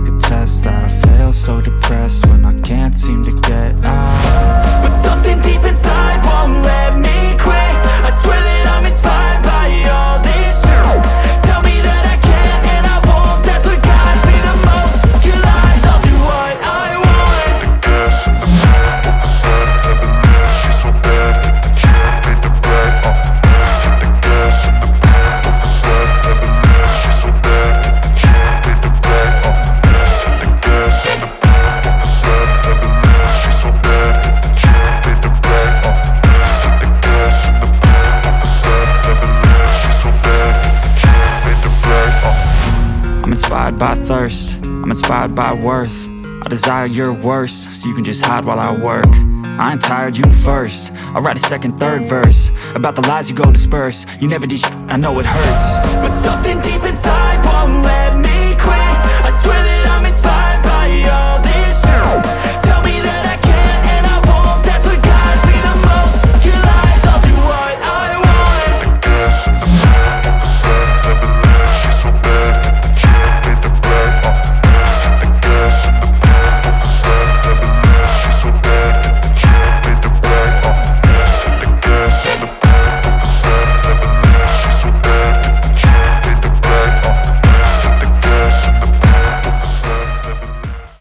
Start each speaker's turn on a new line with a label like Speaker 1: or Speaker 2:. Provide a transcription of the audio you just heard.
Speaker 1: take a test that I fail. So depressed when I can't seem to get out.
Speaker 2: But something deep inside won't let me quit. I swear that I'm inspired by all this shit. Tell me that I can't and I won't. That's what guides me the most. Your lies, I'll do what I want.
Speaker 3: The gas in the back, she's so bad. Made the bag, the gas in the back, she's so bad. Made the bag, the gas in the back, she's so bad. Made the bag, the gas in the back, she's so bad. Made the bag,
Speaker 1: I'm inspired by thirst, I'm inspired by worth. I desire your worst, so you can just hide while I work. I ain't tired, you first. I'll write a second, third verse about the lies you go disperse. You never did shit, I know it hurts.
Speaker 2: But something deep inside won't let me